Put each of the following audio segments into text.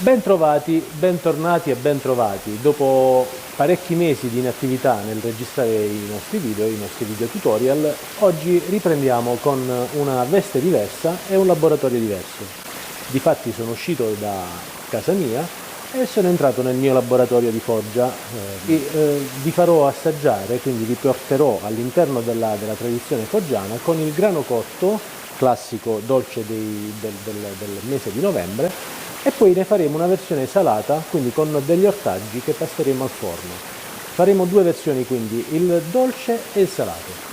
Bentrovati, bentornati e bentrovati. Dopo parecchi mesi di inattività nel registrare i nostri video tutorial, oggi riprendiamo con una veste diversa e un laboratorio diverso. Difatti sono uscito da casa mia e sono entrato nel mio laboratorio di Foggia vi farò assaggiare, quindi vi porterò all'interno della tradizione foggiana con il grano cotto, classico dolce del mese di novembre, e poi ne faremo una versione salata, quindi con degli ortaggi che passeremo al forno. Faremo due versioni, quindi il dolce e il salato.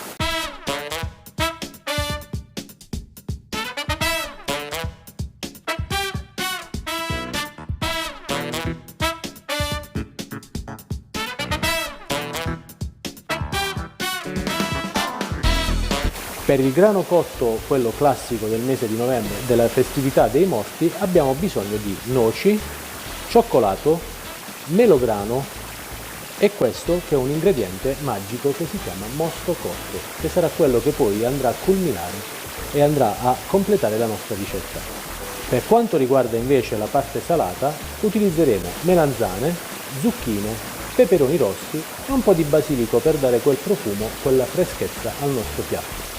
Per il grano cotto, quello classico del mese di novembre, della festività dei morti, abbiamo bisogno di noci, cioccolato, melograno e questo che è un ingrediente magico che si chiama mosto cotto, che sarà quello che poi andrà a culminare e andrà a completare la nostra ricetta. Per quanto riguarda invece la parte salata, utilizzeremo melanzane, zucchine, peperoni rossi e un po' di basilico per dare quel profumo, quella freschezza al nostro piatto.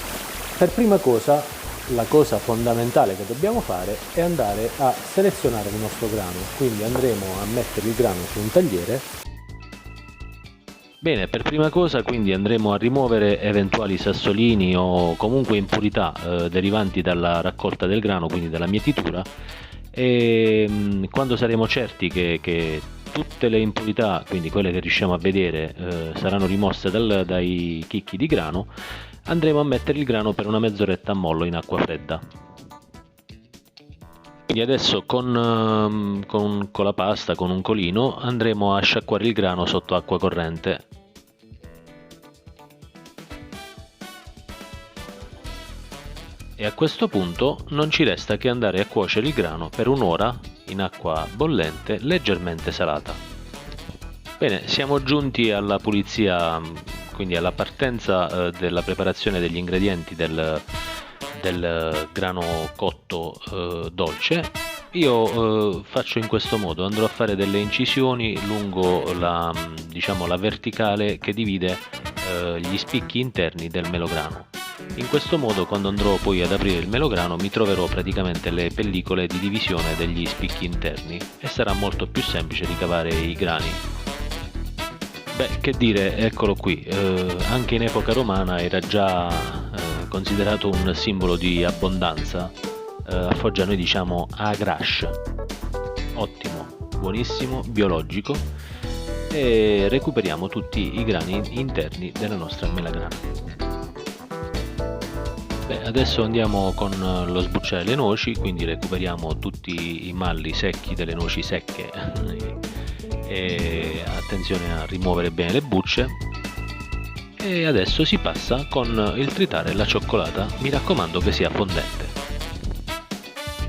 Per prima cosa, la cosa fondamentale che dobbiamo fare è andare a selezionare il nostro grano, quindi andremo a mettere il grano su un tagliere. Bene, per prima cosa quindi andremo a rimuovere eventuali sassolini o comunque impurità derivanti dalla raccolta del grano, quindi dalla mietitura, e quando saremo certi che tutte le impurità, quindi quelle che riusciamo a vedere, saranno rimosse dai chicchi di grano, andremo a mettere il grano per una mezz'oretta a mollo in acqua fredda. Quindi adesso con la pasta, con un colino, andremo a sciacquare il grano sotto acqua corrente. E a questo punto non ci resta che andare a cuocere il grano per un'ora in acqua bollente leggermente salata. Bene, siamo giunti alla pulizia, quindi alla partenza della preparazione degli ingredienti del grano cotto dolce. Io faccio in questo modo: andrò a fare delle incisioni lungo la verticale che divide gli spicchi interni del melograno. In questo modo, quando andrò poi ad aprire il melograno, mi troverò praticamente le pellicole di divisione degli spicchi interni e sarà molto più semplice ricavare i grani. Beh, che dire, eccolo qui, anche in epoca romana era già considerato un simbolo di abbondanza. A Foggia noi diciamo agrash, ottimo, buonissimo, biologico, e recuperiamo tutti i grani interni della nostra melagrana. Beh, adesso andiamo con lo sbucciare le noci, quindi recuperiamo tutti i malli secchi delle noci secche e attenzione a rimuovere bene le bucce. E adesso si passa con il tritare la cioccolata, mi raccomando che sia fondente.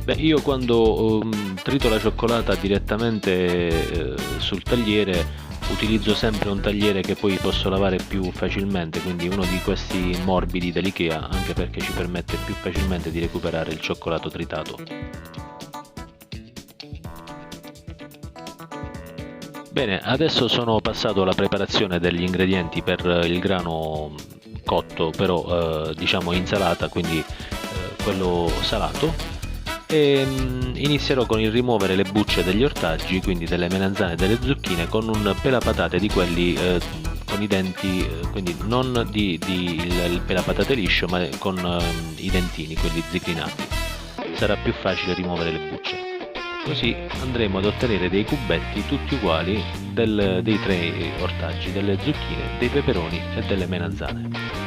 Beh, io quando trito la cioccolata direttamente sul tagliere utilizzo sempre un tagliere che poi posso lavare più facilmente, quindi uno di questi morbidi dell'IKEA, anche perché ci permette più facilmente di recuperare il cioccolato tritato. Bene, adesso sono passato alla preparazione degli ingredienti per il grano cotto, però diciamo insalata, quindi quello salato, e inizierò con il rimuovere le bucce degli ortaggi, quindi delle melanzane e delle zucchine, con un pelapatate di quelli con i denti, quindi non il pelapatate liscio, ma con i dentini, quelli zigrinati. Sarà più facile rimuovere le bucce. Così andremo ad ottenere dei cubetti tutti uguali dei tre ortaggi, delle zucchine, dei peperoni e delle melanzane.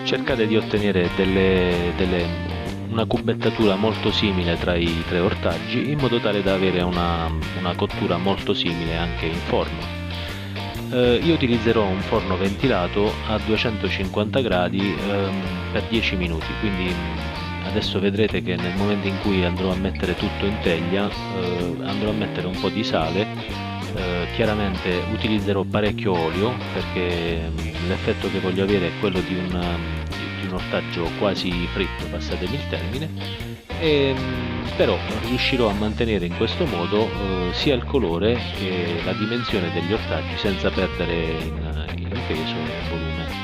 Cercate di ottenere una cubettatura molto simile tra i tre ortaggi, in modo tale da avere una cottura molto simile anche in forno. Io utilizzerò un forno ventilato a 250 gradi per 10 minuti, quindi adesso vedrete che nel momento in cui andrò a mettere tutto in teglia andrò a mettere un po' di sale. Chiaramente utilizzerò parecchio olio, perché l'effetto che voglio avere è quello di un ortaggio quasi fritto, passatemi il termine, Però riuscirò a mantenere in questo modo sia il colore che la dimensione degli ortaggi senza perdere in peso e in volume.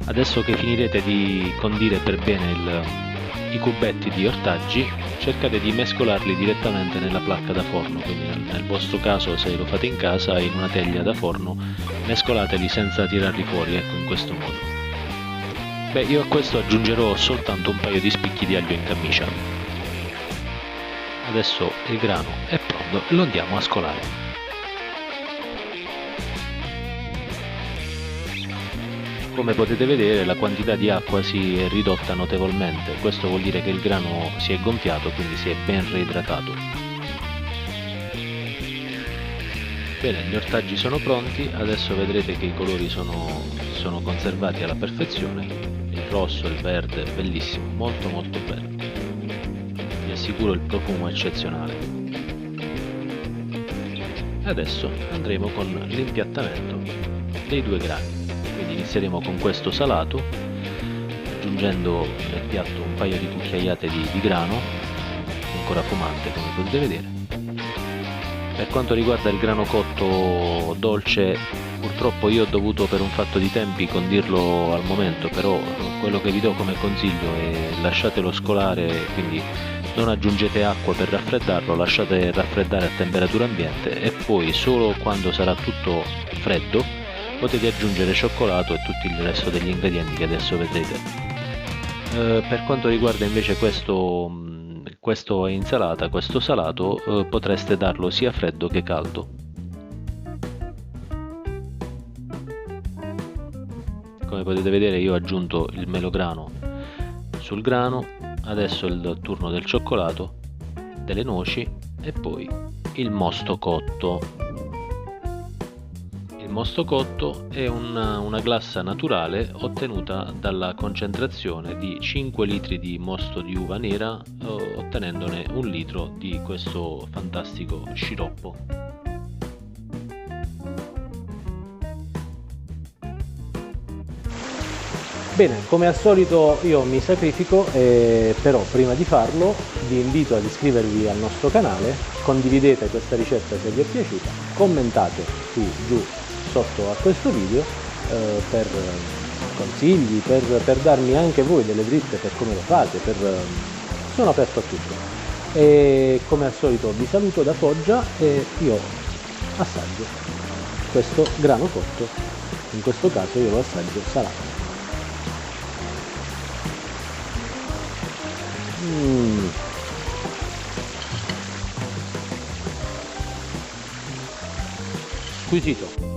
Adesso che finirete di condire per bene i cubetti di ortaggi, cercate di mescolarli direttamente nella placca da forno, quindi nel vostro caso, se lo fate in casa, in una teglia da forno, mescolateli senza tirarli fuori, ecco, in questo modo. Beh, io a questo aggiungerò soltanto un paio di spicchi di aglio in camicia. Adesso il grano è pronto e lo andiamo a scolare. Come potete vedere, la quantità di acqua si è ridotta notevolmente, questo vuol dire che il grano si è gonfiato, quindi si è ben reidratato. Bene, gli ortaggi sono pronti, adesso vedrete che i colori sono conservati alla perfezione, il rosso, il verde, bellissimo, molto molto bello. Vi assicuro il profumo eccezionale. Adesso andremo con l'impiattamento dei due grani. Quindi inizieremo con questo salato, aggiungendo nel piatto un paio di cucchiaiate di grano, ancora fumante come potete vedere. Per quanto riguarda il grano cotto dolce, purtroppo io ho dovuto, per un fatto di tempi, condirlo al momento, però quello che vi do come consiglio è lasciatelo scolare, quindi non aggiungete acqua per raffreddarlo, lasciate raffreddare a temperatura ambiente e poi solo quando sarà tutto freddo potete aggiungere cioccolato e tutto il resto degli ingredienti che adesso vedrete. Per quanto riguarda invece questo è insalata, questo salato, potreste darlo sia freddo che caldo. Come potete vedere io ho aggiunto il melograno sul grano, adesso è il turno del cioccolato, delle noci e poi il mosto cotto. Il mosto cotto è una glassa naturale ottenuta dalla concentrazione di 5 litri di mosto di uva nera, ottenendone 1 litro di questo fantastico sciroppo. Bene, come al solito io mi sacrifico, però prima di farlo vi invito ad iscrivervi al nostro canale, condividete questa ricetta se vi è piaciuta, commentate qui giù sotto a questo video per consigli, per darmi anche voi delle dritte per come lo fate, sono aperto a tutto. E come al solito vi saluto da Foggia e io assaggio questo grano cotto, in questo caso io lo assaggio salato. Squisito.